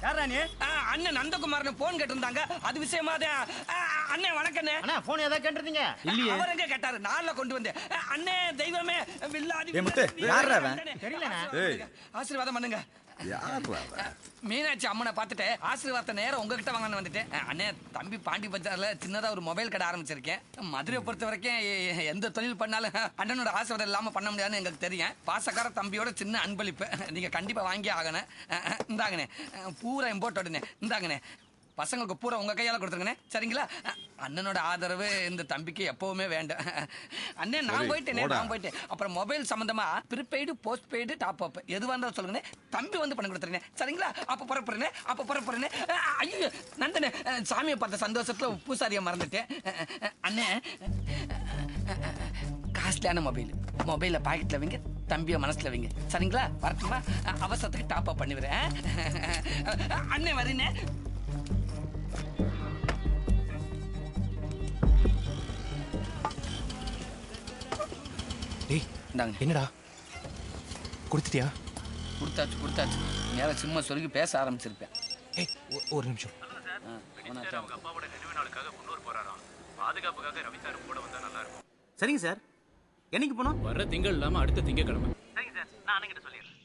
யாரா நீ? அண்ணன் நந்தகுமார்னு போன் கேட்டிருந்தாங்க. அது விஷயமா தான். அண்ணே வணக்கண்ணே. அண்ணா போன் ஏதாவது கேட்டிருந்தீங்க? இல்லையே. அவர் எங்க கேட்டாரு? நான்ல கொண்டு வந்தேன். அண்ணே தெய்வமே வில்லாதி. யாரா அவன்? தெரியலண்ணா. ஆசீர்வாதம் பண்ணுங்க. மீனாட்சி அம்மனை பார்த்துட்டு ஆசீர்வாதத்தை நேரம் உங்ககிட்ட வாங்கன்னு வந்துட்டேன். அண்ணே தம்பி பாண்டி பஜார்ல சின்னதா ஒரு மொபைல் கடை ஆரம்பிச்சிருக்கேன். மதுரையை பொறுத்த வரைக்கும் எந்த தொழில் பண்ணாலும் அண்ணனோட ஆசீர்வாதம் இல்லாம பண்ண முடியாதுன்னு எங்களுக்கு தெரியும். பாசக்கார தம்பியோட சின்ன அன்பளிப்பு நீங்க கண்டிப்பா வாங்கி ஆகணும். இந்தாங்கண்ணே பூரா இம்போர்ட் உடனே இந்தாங்கண்ணே. பசங்களுக்கு பூரா உங்க கையால கொடுத்துருங்கண்ணே. சரிங்களா? அண்ணனோட ஆதரவு இந்த தம்பிக்கு எப்பவுமே வேண்டும். அண்ணே நான் போயிட்டேன். அப்புறம் மொபைல் சம்பந்தமா prepaid post paid top up எதுவாக இருந்தாலும் சொல்லுங்கண்ணே. தம்பி வந்து பண்ணி கொடுத்துருங்க. சரிங்களா? அப்ப புறப்புறேன். ஐயோ நந்தனே சாமியை பார்த்த சந்தோஷத்துல பூசாரியை மறந்துட்டேன். அண்ணே காஸ்ட்லியான மொபைல பாக்கெட்ல வைங்க, தம்பிய மனசுல வைங்க. சரிங்களா? வரட்டுமா? அவசரத்துக்கு டாப் அப் பண்ணிவிடுறேன். அண்ணே வரீனே. என்னடா கொடுத்துட்டியா? கொடுத்தாச்சு. நேரம் சும்மா சொல்லி பேச ஆரம்பிச்சிருப்பேன். ஒரு நிமிஷம். சரிங்க சார். என்னைக்கு போனோம்? வர திங்கள் இல்லாம அடுத்த திங்கக்கிழமை. சரிங்க சார், நான் அன்னைக்கிட்ட சொல்லிடுறேன்.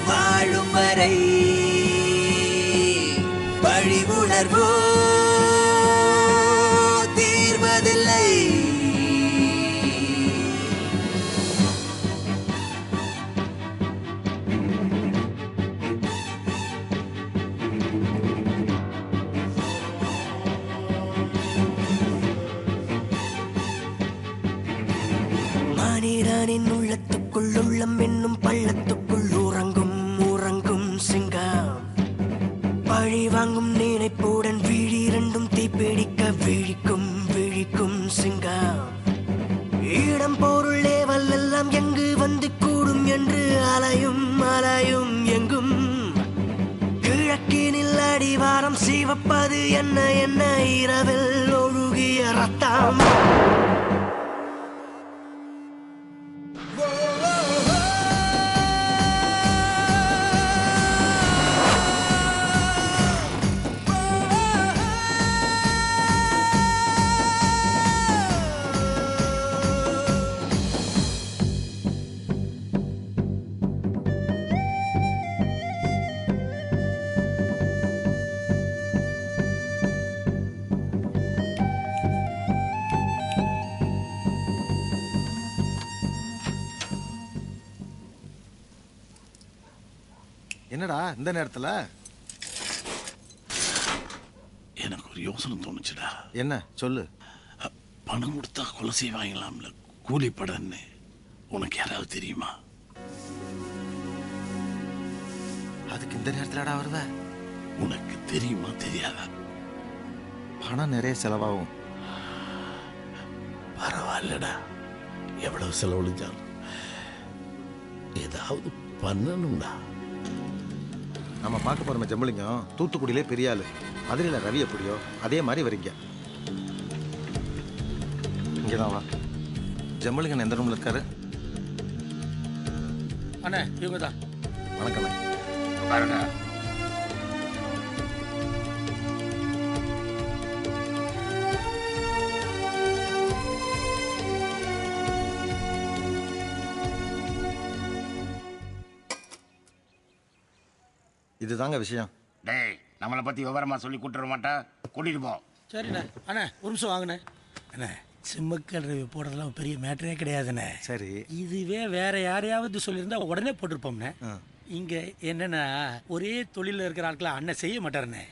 வாழும் வரை பழி உணர்வோ தீர்வதில்லை. மானிடனின் உள்ளத்துக்குள் உள்ளம் என்னும் பள்ளத்துக்குள் உறங்கும் சிங்கம். பழி வாங்கும் நினைப்புடன் விழி இரண்டும் தீப்பிடிக்க விழிக்கும் சிங்கம். இடம் பொருள் ஏவல் எல்லாம் எங்கு வந்து கூடும் என்று அலையும் எங்கும். கிழக்கினில் அடிவாரம் சிவப்பது என்ன இரவில் ஒழுகிய ரத்தம். என்னடா இந்த நேரத்துல? எனக்கு ஒரு யோசனை தோணுச்சுடா. என்ன சொல்லு. பணம் கொடுத்தா கொலை செய்வாங்களாம்ல, கூலிப்படன்னு. உனக்கு யாராவது தெரியுமா? அதுக்கு இந்த நேரத்துலடா வருவ? உனக்கு தெரியுமா தெரியாதா? பணம் நிறைய செலவாகும். பரவாயில்லடா, எவ்வளவு செலவழிஞ்சாலும் ஏதாவது பண்ணணும்டா. நம்ம பார்க்க போறோம் ஜம்பளிங்கம் தூத்துக்குடியிலே பெரிய ஆளு. மதுரையில் ரவி எப்படியோ அதே மாதிரி வரீங்க. இங்கதான் வா. ஜம்பளிங்கன் எந்த ரூம்ல இருக்காரு? அண்ணே இவங்க தான். வணக்கம். பாருங்க, இதுதாங்க விஷயம். டேய், நம்மளை பத்தி விவரமா சொல்லி கூட்டுற மாட்டா, கூட்டிட்டு போ. சரிண்ணே. அண்ணே ஒரு நிமிஷம் வாங்கண்ணே. அண்ணே சிம்மக்கல் ரிவ்யூ போடுறதுலாம் பெரிய மேட்டரே கிடையாதுண்ணே. சரி, இதுவே வேற யாரையாவது சொல்லியிருந்தா உடனே போட்டிருப்போம்ண்ணே. இங்க என்னன்னா ஒரே தொழில இருக்கிற ஆட்களை அண்ணன் செய்ய மாட்டாருண்ணே.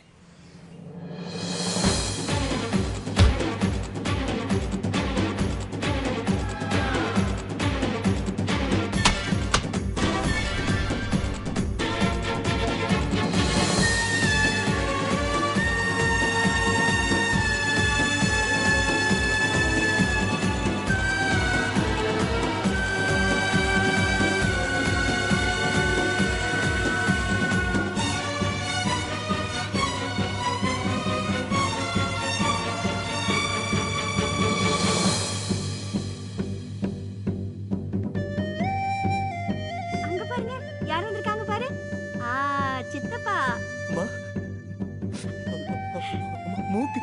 மூக்கு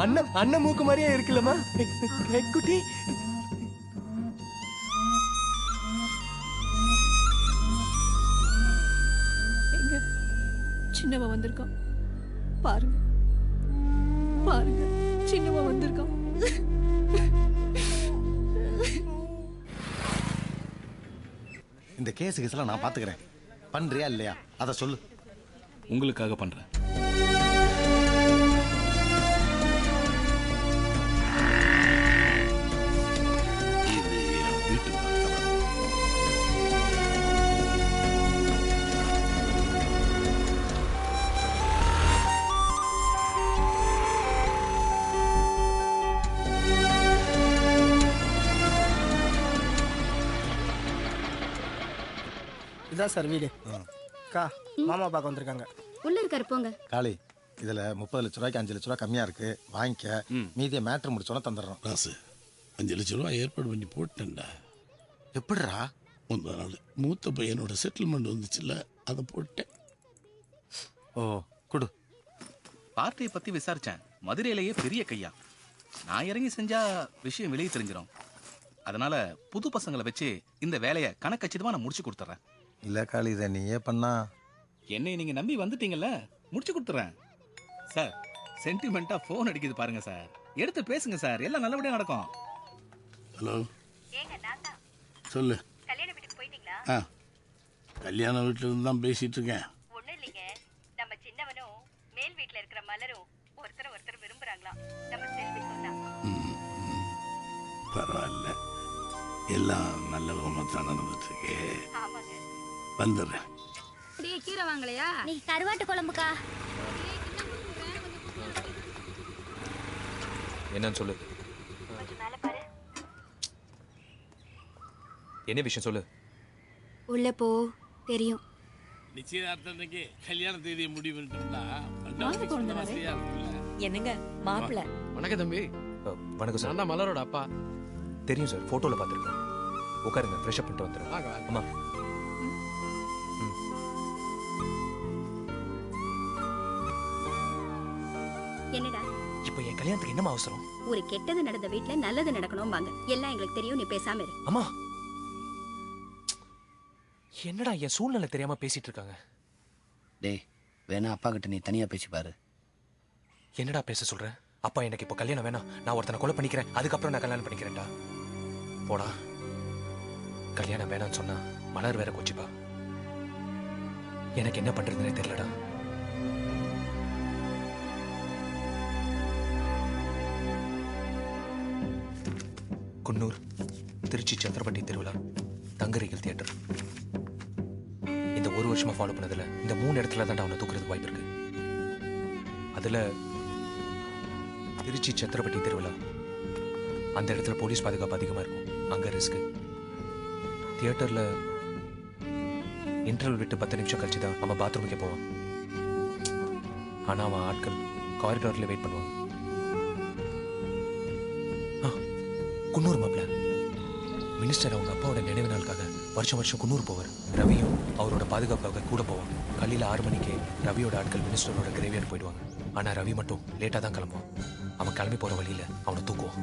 அண்ணன் அண்ணன் மூக்கு மாதிரியே இருக்குல்லம்மா குட்டி. எங்க சின்னவன் வந்திருக்கான் பாருங்க, பாருங்க சின்னவன் வந்திருக்கான். இந்த கேஸுக்கெல்லாம் நான் பாத்துக்கிறேன். பண்றியா இல்லையா அதை சொல்லு. உங்களுக்காக பண்றேன். இது என் வீட்டு பத்திரம். இதான் சார் வீடு. அக்கா மாமா பார்க்க வந்திருக்காங்க. உள்ள இருக்காரு போங்க. காளி, இதுல 30 லட்ச ரூபாய்க்கு 5 லட்ச ரூபாய் கம்மியா இருக்கு, வாங்கிக்க. மீதிய மேட்ரு முடிச்சோன்னா தந்துடுறோம். ராசு 5 லட்ச ரூபாய் ஏற்பாடு பண்ணி போட்டேன்டா. எப்படிரா? முந்தா நாள் மூத்த பையனோட செட்டில்மெண்ட் வந்துச்சுல்ல, அதை போட்டேன். ஓ குடு. பார்ட்டியை பத்தி விசாரிச்சேன். மதுரையிலேயே பெரிய கையா. நான் இறங்கி செஞ்சா விஷயம் வெளியே தெரிஞ்சிடும். அதனால புது பசங்களை வச்சு இந்த வேலையை கணக்கச்சிதமா நான் முடிச்சு கொடுத்துறேன். இல்ல காளி, இதை நீயே பண்ணா. என்னை நீங்க நம்பி வந்துட்டீங்கல்ல, முடிச்சு கொடுத்துறேன் சார். சென்டிமெண்டா போன் அடிக்குது பாருங்க சார், எடுத்து பேசுங்க சார், எல்லாம் நல்லபடியா நடக்கும். ஹலோ, சொல்லு. கல்யாண வீட்டுக்கு போயிட்டீங்களா? கல்யாண வீட்டுல இருந்து தான் பேசிட்டு இருக்கேன். ஒண்ணும் இல்லைங்க, நம்ம சின்னவனும் மேல் வீட்டுல இருக்கிற மலரும் ஒருத்தர் விரும்புறாங்களாம். நம்ம செல்வி சொன்னா. பரவாயில்ல, எல்லாம் நல்ல விதமா தான் நடந்துட்டு இருக்கு. ஆமாங்க, வந்துடுறேன். அப்படியே கீரை வாங்கலையா? நீ கருவாட்டு குழம்புக்கா. என்னன்னு சொல்லு. என்ன விஷயம் சொல்லு. உள்ள போ, தெரியும். நிச்சயதார்த்தத்துக்கு கல்யாண தேதியை முடிவு பண்ணிட்டோம்னா என்னங்க மாப்பிள்ள? வணக்கம் தம்பி. வணக்கம் சார். நான் தான் மலரோட அப்பா. தெரியும் சார், போட்டோல பார்த்துருக்கேன். உட்காருங்க, ஃப்ரெஷ் அப் பண்ணிட்டு வந்துடுறேன். வாங்க வாங்க. அம்மா. என்னடா இப்போ என் கல்யாணத்துக்கு என்னமா அவசரம்? ஒரு கெட்டது நடந்த வீட்ல நல்லது நடக்கணும்பாங்க. எல்லாம் எங்களுக்கு தெரியும், நீ பேசாம இரு. அம்மா, என்னடா என் சூழ்நிலை தெரியாம பேசிட்டு இருக்காங்க. டேய், வேணா அப்பா கிட்ட நீ தனியா பேசி பாரு. என்னடா பேச சொல்ற? அப்பா எனக்கு இப்போ கல்யாணம் வேணாம், நான் ஒருத்தனை கொலை பண்ணிக்கிறேன், அதுக்கப்புறம் நான் கல்யாணம் பண்ணிக்கிறேன்டா. போடா. கல்யாணம் வேணாம்னு சொன்னா மலர் வேற கொச்சிப்பா. எனக்கு என்ன பண்றதுன்னே தெரியலடா. குன்னூர், திருச்சி சத்திரப்பட்டி திருவிழா, தங்கரிகள் தியேட்டர். இந்த ஒரு வருஷமா ஃபாலோ பண்ணதுல இந்த 3 இடத்துல தான் அவனை தூக்குறதுக்கு வாய்ப்பு இருக்கு. அதுல திருச்சி சத்திரப்பட்டி திருவிழா, அந்த இடத்துல போலீஸ் பாதுகாப்பு அதிகமா இருக்கும், அங்க ரிஸ்க். தியேட்டர்ல இன்டர்வல் விட்டு 10 நிமிஷம் கழிச்சு தான் அவன் பாத்ரூமுக்கே போவான். ஆனா அவன் ஆட்கள் காரிடார்ல வெயிட் பண்ணுவாங்க. குன்னூர் மாப்பிள்ள மினிஸ்டர் அவங்க அப்பாவோட நினைவு நாளுக்காக வருஷம் வருஷம் குன்னூர் போவார். ரவியும் அவரோட பாதுகாப்பாக கூட போவான். காலையில் 6 மணிக்கு ரவியோட ஆட்கள் மினிஸ்டரோட கிரேவியார்டு போயிடுவாங்க. ஆனா ரவி மட்டும் லேட்டா தான் கிளம்புவான். அவன் கிளம்பி போற வழியில அவனை தூக்குவான்.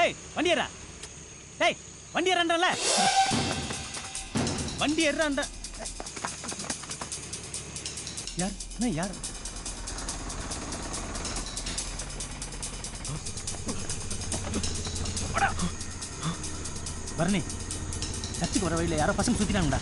டேய் வண்டி ஏறா. டேய் வண்டி ஏறான்றல. வண்டி ஏறான்ற. யார்? நான் யார்? பரணி சர்ச்சுக்கு வர வழியில யாரோ பசங்க சுத்திட்டாங்கடா.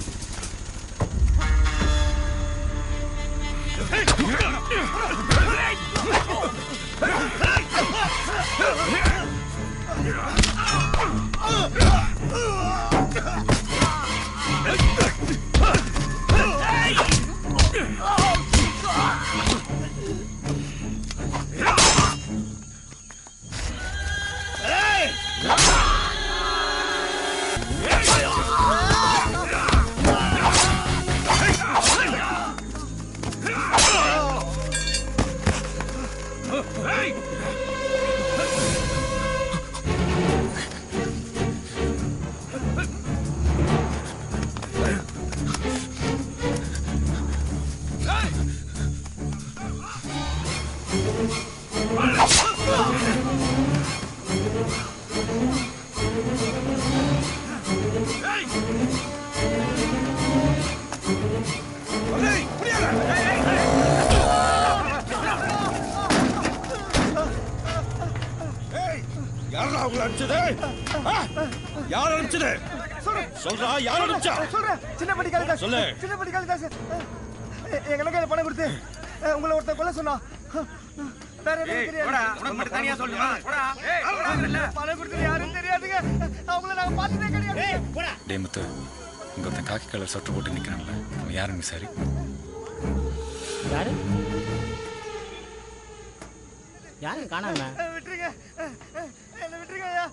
யார் அனுப்பிச்சது? சொல்றா, யார் அனுப்பிச்சா? சொல்றேன். சின்ன பட்டி காளிதாஸ். சொல்லு. சின்ன பட்டி காளிதாஸ். எங்க கையில பணம் கொடுத்து உங்களை ஒருத்தன் கொல்ல சொன்னா. வேற எதுவும் தெரியாது. உனக்கு மட்டும் தனியா சொல்லுமா? பணம் கொடுத்து யாரும் தெரியாதுங்க. அவங்கள நாங்க பார்த்ததே கிடையாது. டே முத்து, இங்க ஒருத்தன் காக்கி கலர் சொட்டு போட்டு நிக்கிறான்ல, அவன் யாருன்னு விசாரி. யாரு? யாரும் காணாம. விட்டுருங்க. என்ன விட்டுருங்க ஐயா.